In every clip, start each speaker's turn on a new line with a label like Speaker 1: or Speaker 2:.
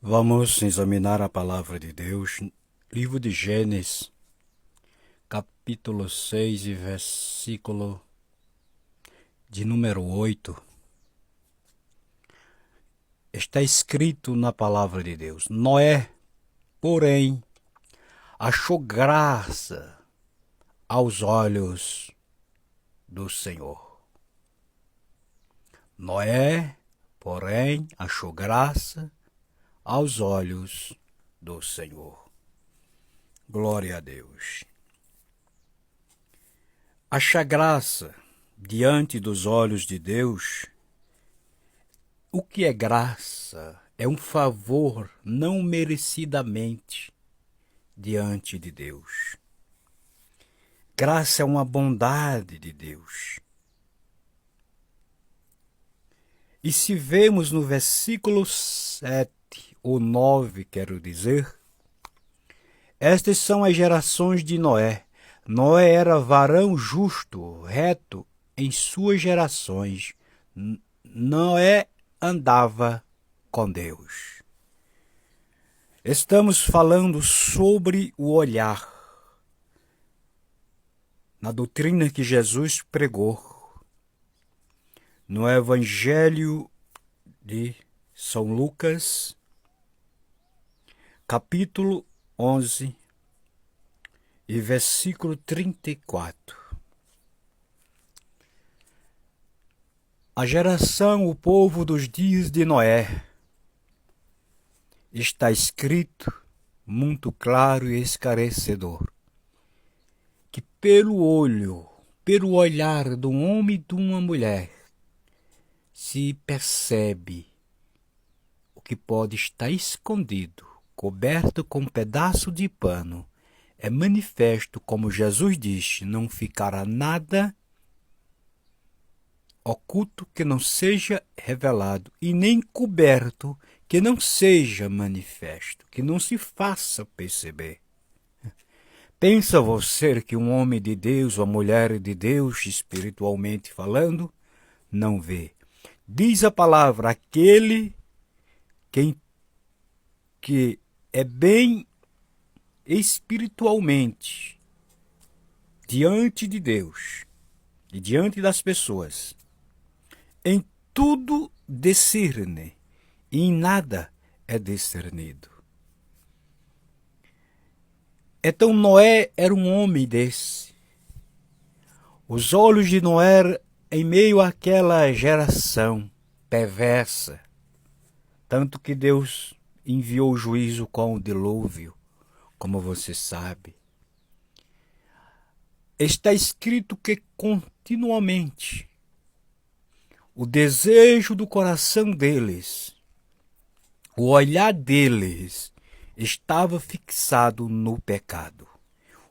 Speaker 1: Vamos examinar a palavra de Deus, livro de Gênesis, capítulo 6 e versículo de número 8. Está escrito na palavra de Deus: Noé, porém, achou graça aos olhos do Senhor. Noé, porém, achou graça aos olhos do Senhor. Glória a Deus. Achar graça diante dos olhos de Deus. O que é graça? É um favor não merecidamente diante de Deus. Graça é uma bondade de Deus. E se vemos no versículo 7 ou 9, quero dizer, estas são as gerações de Noé. Noé era varão justo, reto em suas gerações. Noé andava com Deus. Estamos falando sobre o olhar. Na doutrina que Jesus pregou, no Evangelho de São Lucas, capítulo 11 e versículo 34. A geração, o povo dos dias de Noé, está escrito muito claro e esclarecedor, que pelo olhar de um homem e de uma mulher, se percebe o que pode estar escondido, coberto com um pedaço de pano. É manifesto, como Jesus disse, não ficará nada oculto que não seja revelado, e nem coberto que não seja manifesto, que não se faça perceber. Pensa você que um homem de Deus, uma mulher de Deus, espiritualmente falando, não vê. Diz a palavra, aquele que é bem espiritualmente diante de Deus e diante das pessoas, em tudo discerne e em nada é discernido. Então Noé era um homem desse. Os olhos de Noé em meio àquela geração perversa, tanto que Deus enviou o juízo com o dilúvio, como você sabe. Está escrito que continuamente o desejo do coração deles, o olhar deles estava fixado no pecado.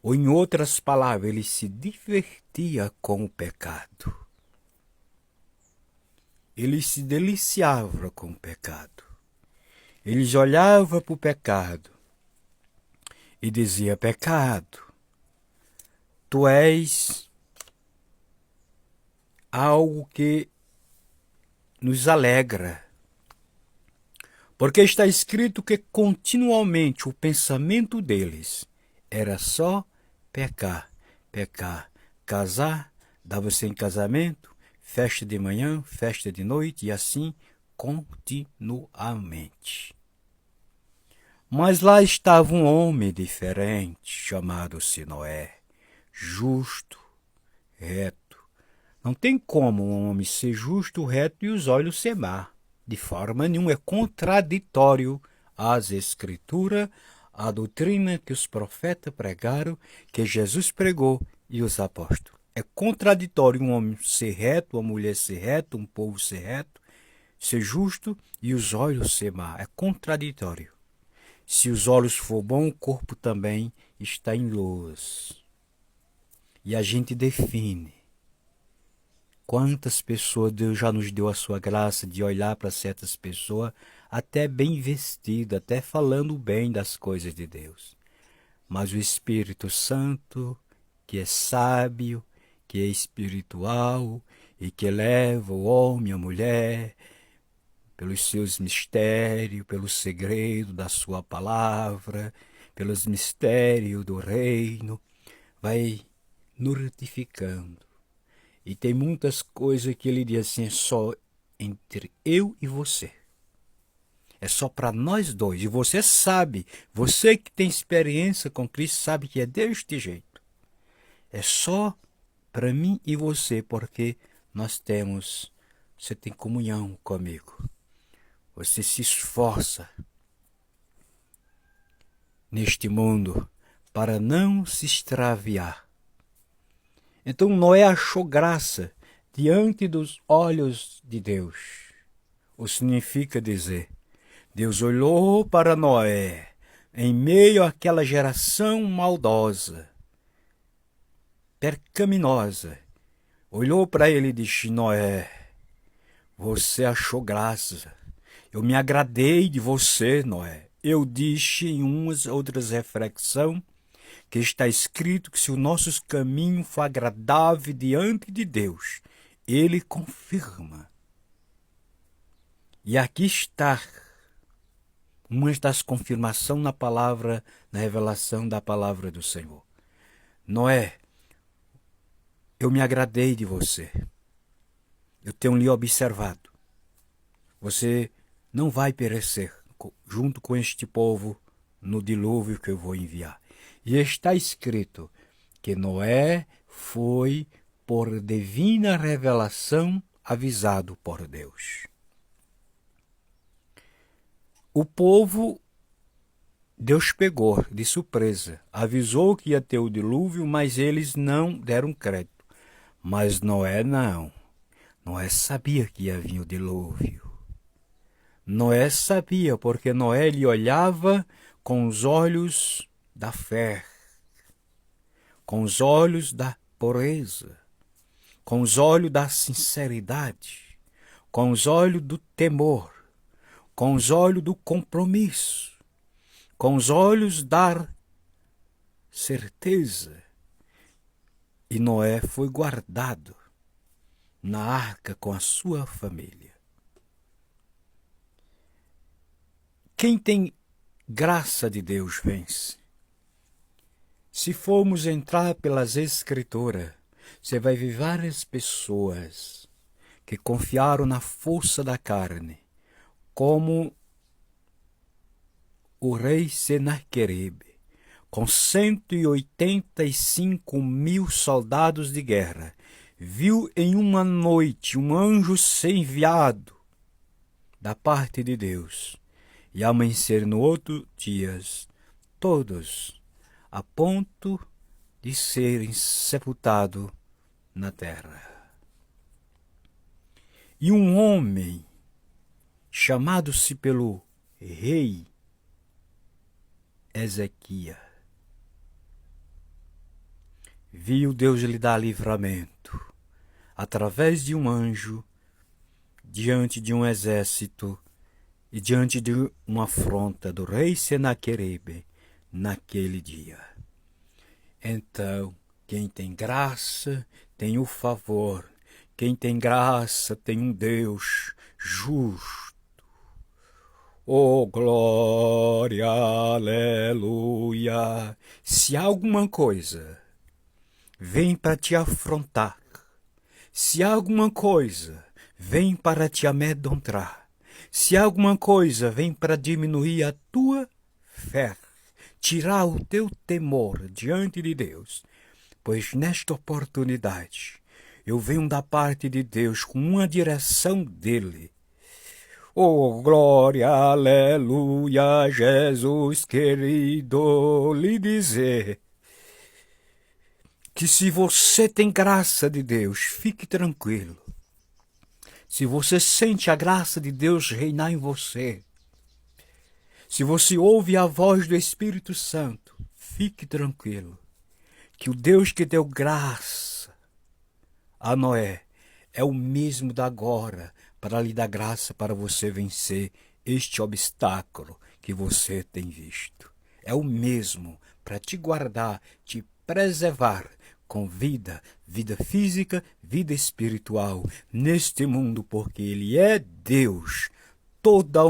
Speaker 1: Ou em outras palavras, ele se divertia com o pecado. Ele se deliciava com o pecado. Eles olhavam para o pecado e diziam: pecado, tu és algo que nos alegra. Porque está escrito que continuamente o pensamento deles era só pecar, pecar, casar, dava-se em casamento, festa de manhã, festa de noite e assim continuamente. Mas lá estava um homem diferente, chamado-se Noé, justo, reto. Não tem como um homem ser justo, reto e os olhos ser má. De forma nenhuma, é contraditório às Escrituras, à doutrina que os profetas pregaram, que Jesus pregou e os apóstolos. É contraditório um homem ser reto, uma mulher ser reta, um povo ser reto, ser justo e os olhos ser má. É contraditório. Se os olhos for bom, o corpo também está em luz. E a gente define. Quantas pessoas Deus já nos deu a sua graça de olhar para certas pessoas, até bem vestido, até falando bem das coisas de Deus. Mas o Espírito Santo, que é sábio, que é espiritual e que leva o homem, a mulher, pelos seus mistérios, pelo segredo da sua palavra, pelos mistérios do reino, vai notificando. E tem muitas coisas que ele diz assim, é só entre eu e você. É só para nós dois. E você sabe, você que tem experiência com Cristo, sabe que é deste jeito. É só para mim e você, porque você tem comunhão comigo. Você se esforça neste mundo para não se extraviar. Então Noé achou graça diante dos olhos de Deus. O significa dizer, Deus olhou para Noé em meio àquela geração maldosa, pecaminosa. Olhou para ele e disse, Noé, você achou graça. Eu me agradei de você, Noé. Eu disse em umas outras reflexões que está escrito que se o nosso caminho for agradável diante de Deus, Ele confirma. E aqui está uma das confirmações na palavra, na revelação da palavra do Senhor. Noé, eu me agradei de você. Eu tenho lhe observado. Você não vai perecer junto com este povo no dilúvio que eu vou enviar. E está escrito que Noé foi, por divina revelação, avisado por Deus. O povo, Deus pegou de surpresa, avisou que ia ter o dilúvio, mas eles não deram crédito. Mas Noé não. Noé sabia que ia vir o dilúvio. Noé sabia, porque Noé lhe olhava com os olhos da fé, com os olhos da pureza, com os olhos da sinceridade, com os olhos do temor, com os olhos do compromisso, com os olhos da certeza. E Noé foi guardado na arca com a sua família. Quem tem graça de Deus vence. Se formos entrar pelas Escrituras, você vai ver várias pessoas que confiaram na força da carne, como o rei Senaqueribe, com 185.000 soldados de guerra, viu em uma noite um anjo ser enviado da parte de Deus, e amanhecer no outro dia, todos a ponto de serem sepultados na terra. E um homem, chamado-se pelo rei Ezequias, viu Deus lhe dar livramento através de um anjo, diante de um exército e diante de uma afronta do rei Senaqueribe naquele dia. Então, quem tem graça tem o favor, quem tem graça tem um Deus justo. Oh, glória, aleluia! Se alguma coisa vem para te afrontar, se alguma coisa vem para te amedrontar, se alguma coisa vem para diminuir a tua fé, tirar o teu temor diante de Deus, pois nesta oportunidade eu venho da parte de Deus com uma direção dele. Oh, glória, aleluia, Jesus querido, lhe dizer que se você tem graça de Deus, fique tranquilo. Se você sente a graça de Deus reinar em você, se você ouve a voz do Espírito Santo, fique tranquilo, que o Deus que deu graça a Noé é o mesmo da agora para lhe dar graça para você vencer este obstáculo que você tem visto. É o mesmo para te guardar, te preservar com vida física, vida espiritual, neste mundo, porque Ele é Deus toda